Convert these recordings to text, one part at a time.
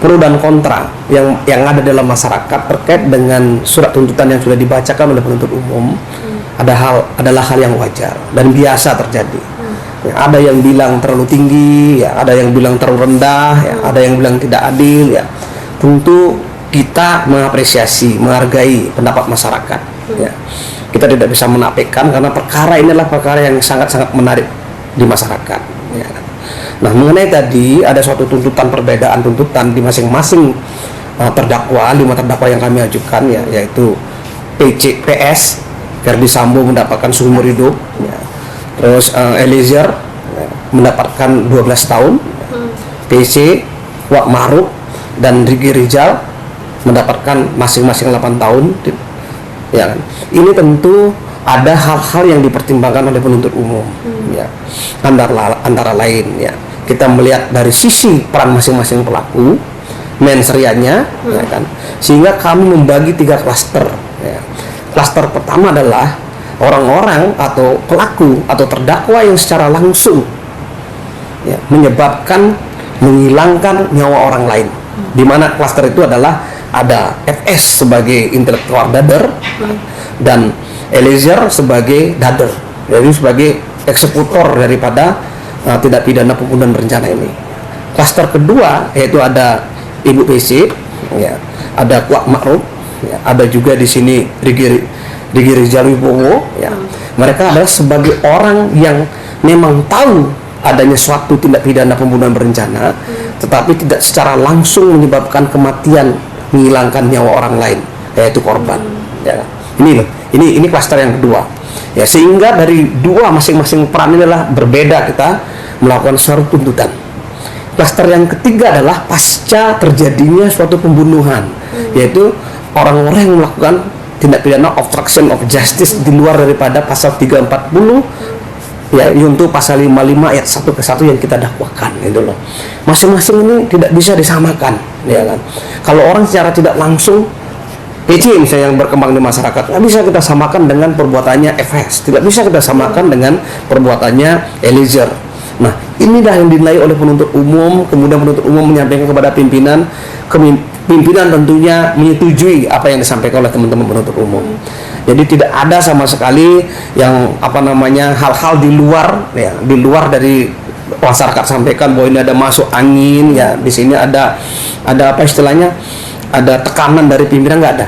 pro dan kontra yang ada dalam masyarakat terkait dengan surat tuntutan yang sudah dibacakan oleh penuntut umum adalah hal yang wajar dan biasa terjadi. Ya, ada yang bilang terlalu tinggi, ya, ada yang bilang terlalu rendah, ya, ada yang bilang tidak adil. Ya, tentu kita mengapresiasi, menghargai pendapat masyarakat. Ya, kita tidak bisa menafikan karena perkara ini adalah perkara yang sangat-sangat menarik di masyarakat. Ya. Nah, mengenai tadi ada suatu tuntutan, perbedaan tuntutan di masing-masing terdakwa, 5 terdakwa yang kami ajukan, ya, yaitu PS Verdi Sambo mendapatkan seumur hidup, ya. Terus Eliezer mendapatkan 12 tahun, PC Kuat Ma'ruf dan Riki Rizal mendapatkan masing-masing 8 tahun, ya kan. Ini tentu ada hal-hal yang dipertimbangkan oleh penuntut umum, ya. Antara lain, ya, kita melihat dari sisi peran masing-masing pelaku, mensrianya, ya kan, sehingga kami membagi 3 klaster. Ya. Klaster pertama adalah orang-orang atau pelaku atau terdakwa yang secara langsung, ya, menyebabkan menghilangkan nyawa orang lain. Di mana klaster itu adalah ada FS sebagai intelektual dader dan Eliezer sebagai dader, jadi sebagai eksekutor daripada tindak pidana pembunuhan berencana ini. Klaster kedua yaitu ada Ibu PC, ya, ada Kuat Ma'ruf, ya, ada juga di sini Riki Rizal Wibowo, ya. Mereka adalah sebagai orang yang memang tahu adanya suatu tindak pidana pembunuhan berencana, tetapi tidak secara langsung menyebabkan kematian, menghilangkan nyawa orang lain, yaitu korban. Ya. Ini klaster yang kedua. Ya, sehingga dari dua masing-masing peran ini adalah berbeda kita melakukan suatu tuntutan. Klaster yang ketiga adalah pasca terjadinya suatu pembunuhan, yaitu orang-orang yang melakukan tindak pidana obstruction of justice di luar daripada pasal 340, ya, untuk pasal 55 ayat 1 ke 1 yang kita dakwakan, gitu loh. Masing-masing ini tidak bisa disamakan, ya kan. Kalau orang secara tidak langsung PC misalnya yang berkembang di masyarakat, nggak bisa kita samakan dengan perbuatannya FS, tidak bisa kita samakan dengan perbuatannya Eliezer. Nah, inilah yang dinilai oleh penuntut umum, kemudian penuntut umum menyampaikan kepada pimpinan, pimpinan tentunya menyetujui apa yang disampaikan oleh teman-teman penuntut umum. Jadi tidak ada sama sekali yang hal-hal di luar, ya, di luar dari masyarakat sampaikan bahwa ini ada masuk angin, ya, di sini ada apa istilahnya, ada tekanan dari pimpinan, nggak ada.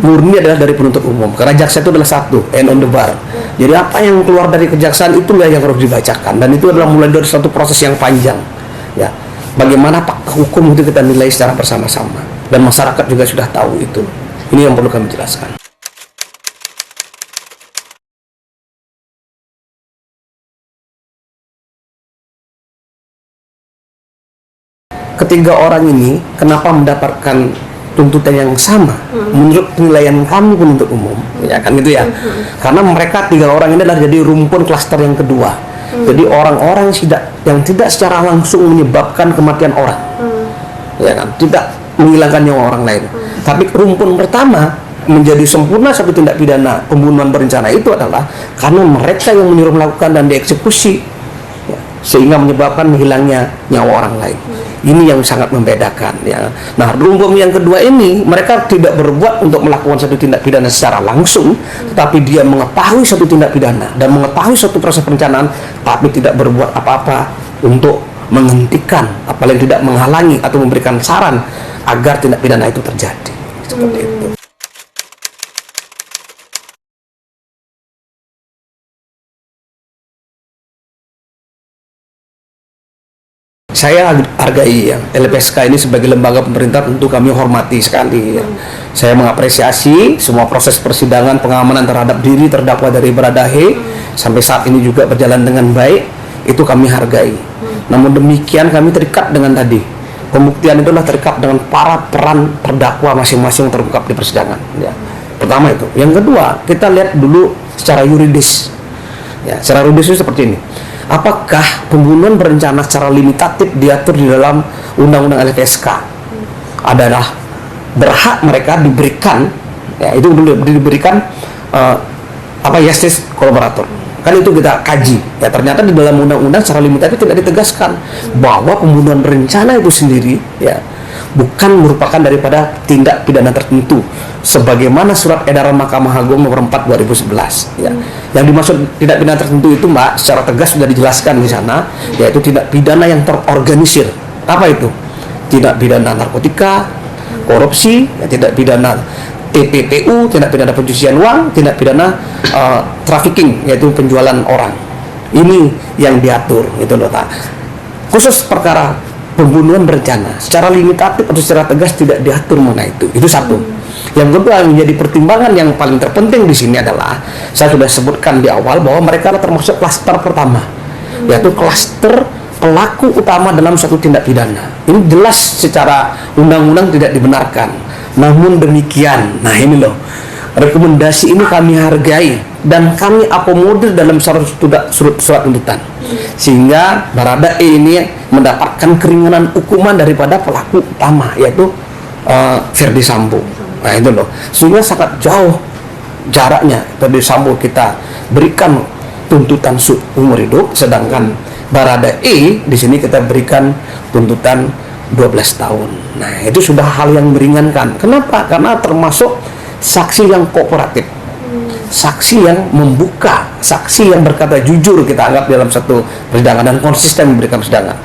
Murni adalah dari penuntut umum, karena jaksa itu adalah satu, end on the bar. Jadi apa yang keluar dari kejaksaan itulah yang harus dibacakan, dan itu adalah mulai dari suatu proses yang panjang, ya. Bagaimana fakta hukum itu kita nilai secara bersama-sama, dan masyarakat juga sudah tahu itu. Ini yang perlu kami jelaskan. Ketiga orang ini kenapa mendapatkan tuntutan yang sama menurut penilaian kami penuntut umum, ya kan, gitu ya. Karena mereka 3 orang ini adalah jadi rumpun klaster yang kedua. Jadi orang-orang yang tidak secara langsung menyebabkan kematian orang, ya kan, tidak menghilangkan nyawa orang lain. Tapi rumpun pertama menjadi sempurna satu tindak pidana pembunuhan berencana itu adalah karena mereka yang menyuruh melakukan dan dieksekusi, ya, sehingga menyebabkan hilangnya nyawa orang lain. Ini yang sangat membedakan, ya. Nah, rumpun yang kedua ini mereka tidak berbuat untuk melakukan satu tindak pidana secara langsung, tetapi dia mengetahui satu tindak pidana dan mengetahui suatu proses perencanaan, tapi tidak berbuat apa-apa untuk menghentikan, apalagi tidak menghalangi atau memberikan saran agar tindak pidana itu terjadi. Seperti itu. Saya hargai, ya, LPSK ini sebagai lembaga pemerintah tentu kami hormati sekali, ya. Saya mengapresiasi semua proses persidangan, pengamanan terhadap diri terdakwa dari Baradahe sampai saat ini juga berjalan dengan baik, itu kami hargai. Namun demikian kami terikat dengan tadi, pembuktian itulah terikat dengan para peran terdakwa masing-masing terungkap di persidangan, ya. Pertama itu. Yang kedua, kita lihat dulu secara yuridis, ya. Secara yuridis itu seperti ini. Apakah pembunuhan berencana secara limitatif diatur di dalam Undang-Undang LPSK adalah berhak mereka diberikan, ya, itu diberikan justice kolaborator. Kan itu kita kaji, ya, ternyata di dalam undang-undang secara limitatif tidak ditegaskan bahwa pembunuhan berencana itu sendiri, ya, bukan merupakan daripada tindak pidana tertentu sebagaimana surat edaran Mahkamah Agung nomor 4 2011 ya. Yang dimaksud tindak pidana tertentu itu Mbak secara tegas sudah dijelaskan di sana, yaitu tindak pidana yang terorganisir. Apa itu? Tindak pidana narkotika, korupsi, ya, tindak pidana TPPU, tindak pidana pencucian uang, tindak pidana trafficking, yaitu penjualan orang. Ini yang diatur, itu loh Pak. Khusus perkara pembunuhan berencana, secara limitatif atau secara tegas tidak diatur mengenai itu. Itu satu. Yang kedua yang menjadi pertimbangan yang paling terpenting di sini adalah saya sudah sebutkan di awal bahwa mereka termasuk klaster pertama, yaitu klaster pelaku utama dalam suatu tindak pidana. Ini jelas secara undang-undang tidak dibenarkan. Namun demikian, nah ini loh, rekomendasi ini kami hargai dan kami akomodir dalam surat tuntutan, sehingga Baradae ini mendapatkan keringanan hukuman daripada pelaku utama, yaitu Ferdy Sambo. Nah itu loh, sehingga sangat jauh jaraknya. Ferdy Sambo kita berikan tuntutan umur hidup, sedangkan Baradae di sini kita berikan tuntutan 12 tahun. Nah itu sudah hal yang meringankan. Kenapa? Karena termasuk saksi yang kooperatif, saksi yang membuka, saksi yang berkata jujur kita anggap dalam satu persidangan dan konsisten memberikan persidangan.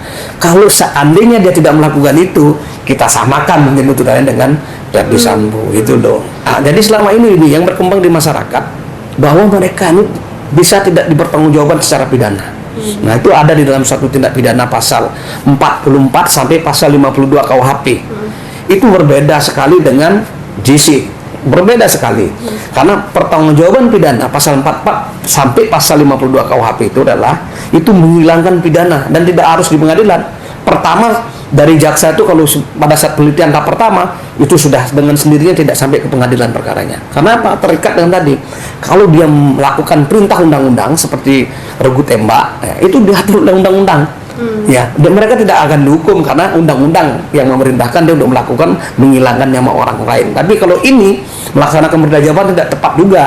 Kalau seandainya dia tidak melakukan itu, kita samakan mungkin tuntutannya dengan Ferdy Sambo itu loh. Nah, jadi selama ini yang berkembang di masyarakat bahwa mereka ini bisa tidak dipertanggungjawabkan secara pidana. Nah itu ada di dalam satu tindak pidana pasal 44 sampai pasal 52 KUHP. Itu berbeda sekali dengan JC, berbeda sekali. Karena pertanggungjawaban pidana pasal 44 sampai pasal 52 KUHP itu adalah itu menghilangkan pidana dan tidak harus di pengadilan. Pertama dari jaksa itu kalau pada saat penelitian tahap pertama itu sudah dengan sendirinya tidak sampai ke pengadilan perkaranya. Karena apa? Terikat dengan tadi. Kalau dia melakukan perintah undang-undang seperti regu tembak, ya, itu diatur oleh undang-undang. Ya, dan mereka tidak akan dihukum karena undang-undang yang memerintahkan dia untuk melakukan menghilangkan nyawa orang lain. Tapi kalau ini melaksanakan perintah jabatan tidak tepat juga,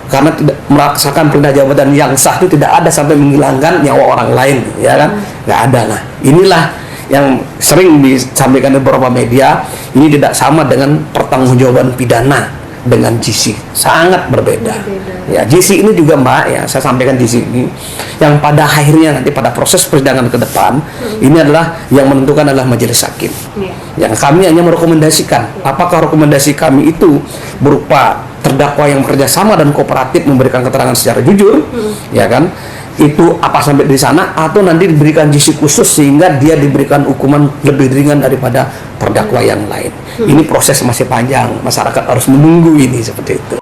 karena tidak melaksanakan perintah jabatan yang sah itu tidak ada sampai menghilangkan nyawa orang lain, ya kan? Nggak ada. Nah, inilah yang sering disampaikan di beberapa media, ini tidak sama dengan pertanggungjawaban pidana dengan JC, sangat berbeda. Ya, JC ini juga Mbak, ya saya sampaikan di sini, yang pada akhirnya nanti pada proses persidangan ke depan, ini adalah yang menentukan adalah majelis hakim. Yang kami hanya merekomendasikan, apakah rekomendasi kami itu berupa terdakwa yang bekerja sama dan kooperatif memberikan keterangan secara jujur, ya kan? Itu apa sampai di sana atau nanti diberikan JC khusus sehingga dia diberikan hukuman lebih ringan daripada terdakwa yang lain. Ini proses masih panjang, masyarakat harus menunggu ini seperti itu.